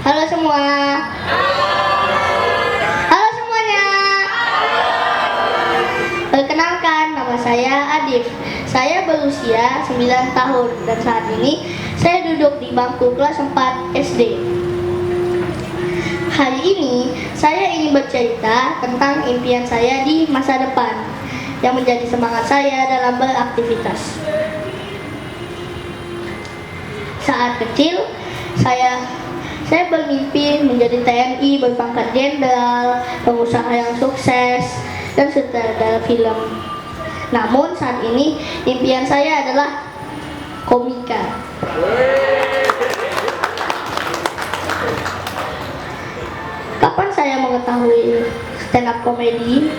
Halo semua. Halo semuanya. Perkenalkan, nama saya Adif. Saya berusia 9 tahun dan saat ini saya duduk di bangku kelas 4 SD. Hari ini saya ingin bercerita tentang impian saya di masa depan yang menjadi semangat saya dalam beraktivitas. Saat kecil, saya bermimpi menjadi TNI berpangkat jenderal, pengusaha yang sukses, dan sutradara film. Namun saat ini impian saya adalah komika. Kapan saya mengetahui stand up komedi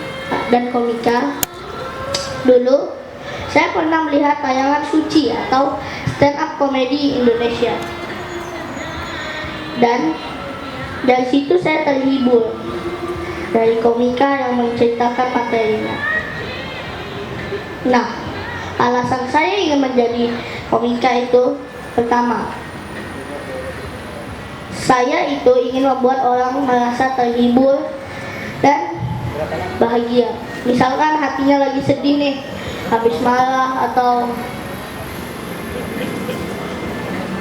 dan komika? Dulu saya pernah melihat tayangan Suci atau stand up komedi Indonesia. Dan dari situ saya terhibur dari komika yang menceritakan materinya. Nah, alasan saya ingin menjadi komika itu pertama, saya itu ingin membuat orang merasa terhibur dan bahagia. Misalkan hatinya lagi sedih nih, habis marah atau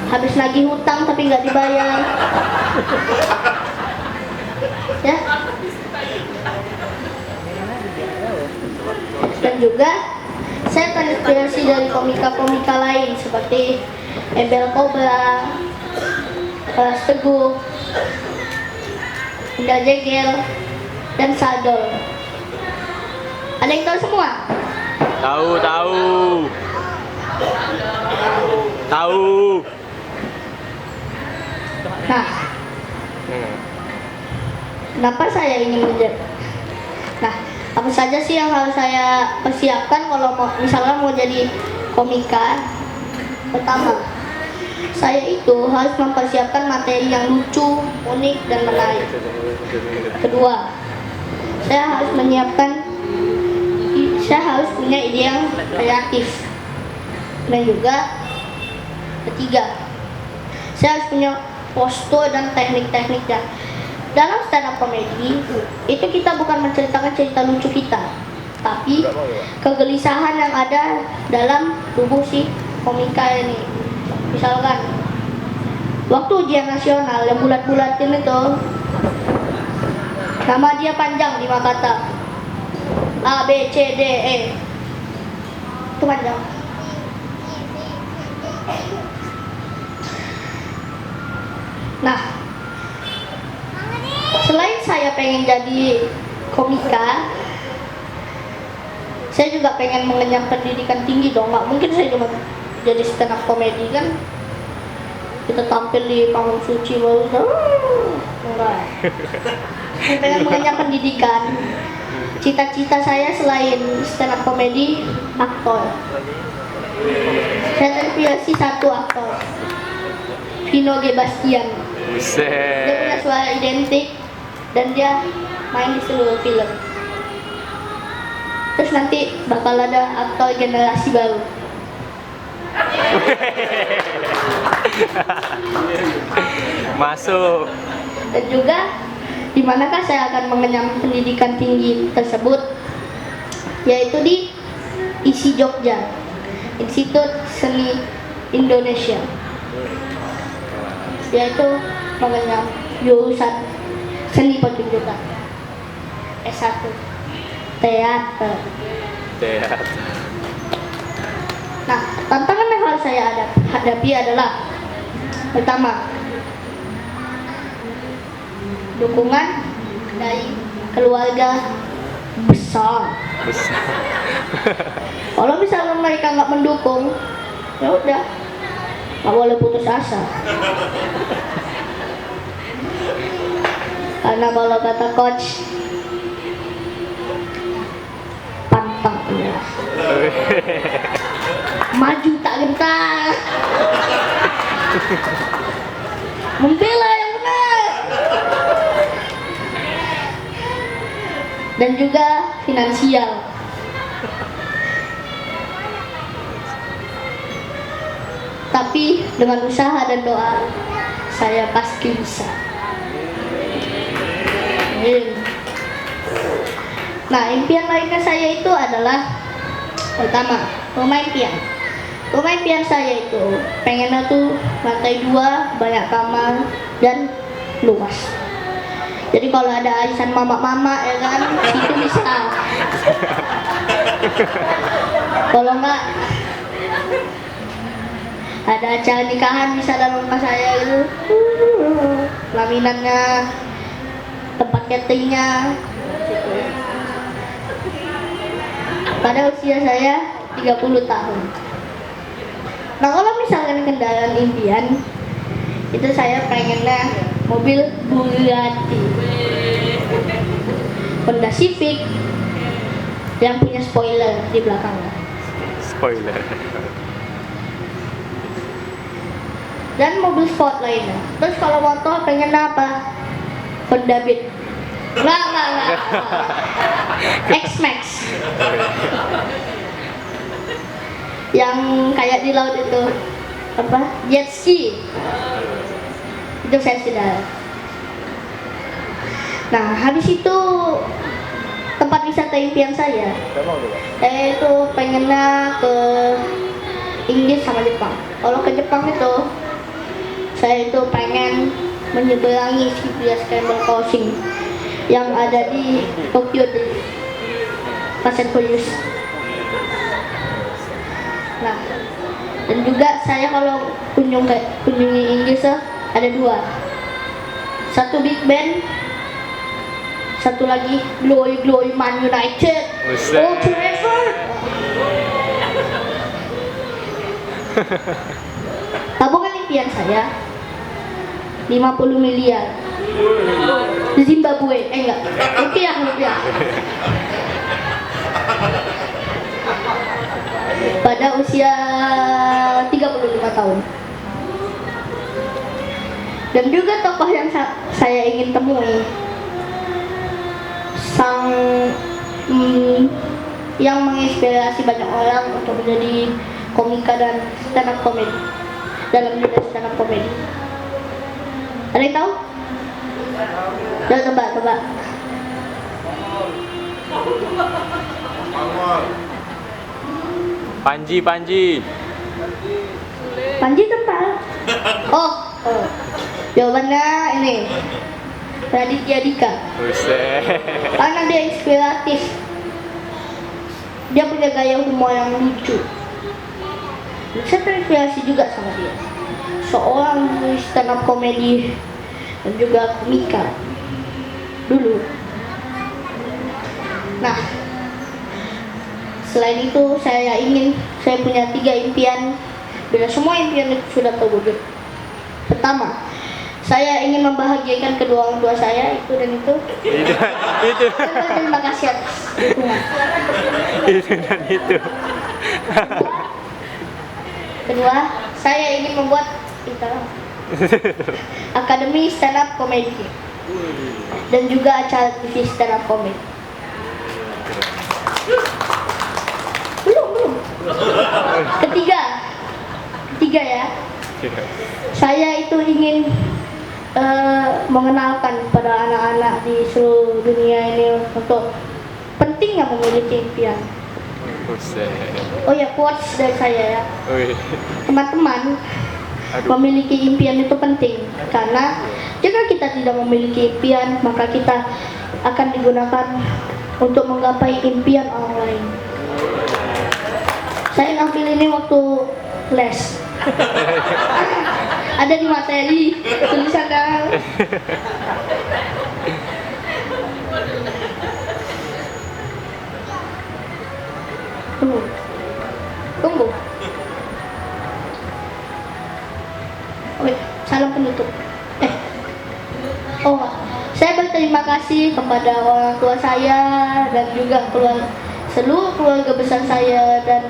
habis nagih hutang tapi nggak dibayar, ya. Dan juga saya terinspirasi dari komika-komika lain seperti Ebel Kobra, Kelas Teguh, Indah Jegel, dan Sadol. Ada yang tahu semua? Tahu. Nah, kenapa saya ingin menjadi? Nah, apa saja sih yang harus saya persiapkan kalau misalnya mau jadi komika? Pertama, saya itu harus mempersiapkan materi yang lucu, unik, dan menarik. Kedua, saya harus punya ide yang kreatif. Dan juga ketiga, saya harus punya postur dan teknik-tekniknya. Dalam stand up komedi itu kita bukan menceritakan cerita lucu kita, tapi kegelisahan yang ada dalam tubuh si komika ini. Misalkan waktu ujian nasional yang bulat-bulatin itu, nama dia panjang 5 kata, A, B, C, D, E, itu panjang. Nah, selain saya pengen jadi komika, saya juga pengen mengenyam pendidikan tinggi dong. Nggak mungkin saya cuma jadi stand up komedi kan, kita tampil di panggung Suci baru enggak. Saya pengen mengenyam pendidikan. Cita-cita saya selain stand up komedi, aktor. Saya terinspirasi satu aktor, Vino G. Bastian. Dia punya suara identik dan dia main di seluruh film. Terus nanti bakal ada aktor generasi baru. Masuk. Dan juga di manakah saya akan mengenyam pendidikan tinggi tersebut? Yaitu di ISI Jogja, Institut Seni Indonesia. Yaitu mengenyam jurusan seni pertunjukan S1 teater. Nah, tantangan yang harus saya hadapi adalah pertama, dukungan dari keluarga besar. Kalau misalnya mereka nggak mendukung, ya udah, nggak boleh putus asa. Karena kalau kata coach, pantang menyerah, maju tak gentar, membela yang benar. Dan juga finansial. Tapi dengan usaha dan doa, saya pasti bisa. lain. Nah, impian lainnya saya itu adalah pertama, rumah impian. Rumah impian saya itu pengennya tuh lantai 2, banyak kamar dan luas. Jadi kalau ada arisan mama-mama ya kan, itu bisa. Kalau enggak ada acara nikahan bisa dalam rumah saya gitu. Laminannya, tempat cateringnya gitu. Pada usia saya 30 tahun. Nah, kalau misalkan kendaraan impian itu saya pengennya mobil Bugatti, Honda Civic yang punya spoiler di belakangnya. Spoiler. Dan mobil sport lainnya. Terus kalau motor pengen apa? Honda Beat. Enggak. X-Max. Yang kayak di laut itu apa? Jet ski. Itu saya sudah. Nah, habis itu tempat wisata impian saya itu pengennya ke Inggris sama Jepang. Kalau ke Jepang itu saya itu pengen menyeberangi Shibuya Scramble Crossing yang ada di Tokyo di Fast and Furious. Nah, dan juga saya kalau kunjungi Inggris ada 2. Satu Big Ben, satu lagi Glory Man United. Old Trafford. Tabungan impian saya 50 miliar Zimbabwe, enggak, rupiah. Pada usia 35 tahun. Dan juga tokoh yang saya ingin temui yang menginspirasi banyak orang untuk menjadi komika dan stand up comedy dalam dunia stand up comedy. Ada yang tahu? Jangan tebak. Panji. Panji tebal. Oh. Jawabannya ini Raditya Dika. Buset. Karena dia inspiratif. Dia punya gaya humor yang lucu. Saya terinspirasi juga sama dia. Seorang stand up comedy dan juga komika dulu. Nah, selain itu saya punya 3 impian. Bila semua impian itu sudah terwujud. Pertama, saya ingin membahagiakan kedua orang tua saya itu. Itu. Terima kasih atas dukungan. Itu. Kedua, saya ingin membuat akademi stand up comedy dan juga acara TV stand up comedy. Belum. Ketiga ya. Saya itu ingin mengenalkan pada anak-anak di seluruh dunia ini untuk pentingnya memiliki impian. Oh ya, quotes dari saya ya. Teman-teman, memiliki impian itu penting karena jika kita tidak memiliki impian, maka kita akan digunakan untuk menggapai impian orang lain. Saya ngambil ini waktu les. Ada di materi tulisannya. Tunggu. Salam penutup. Saya berterima kasih kepada orang tua saya dan juga seluruh keluarga besar saya dan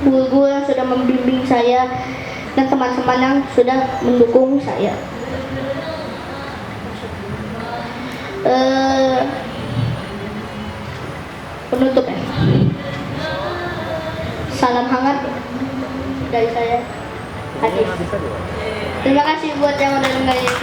guru-guru yang sudah membimbing saya dan teman-teman yang sudah mendukung saya. Penutup ya. Salam hangat dari saya, Adif. Terima kasih buat yang udah dengerin.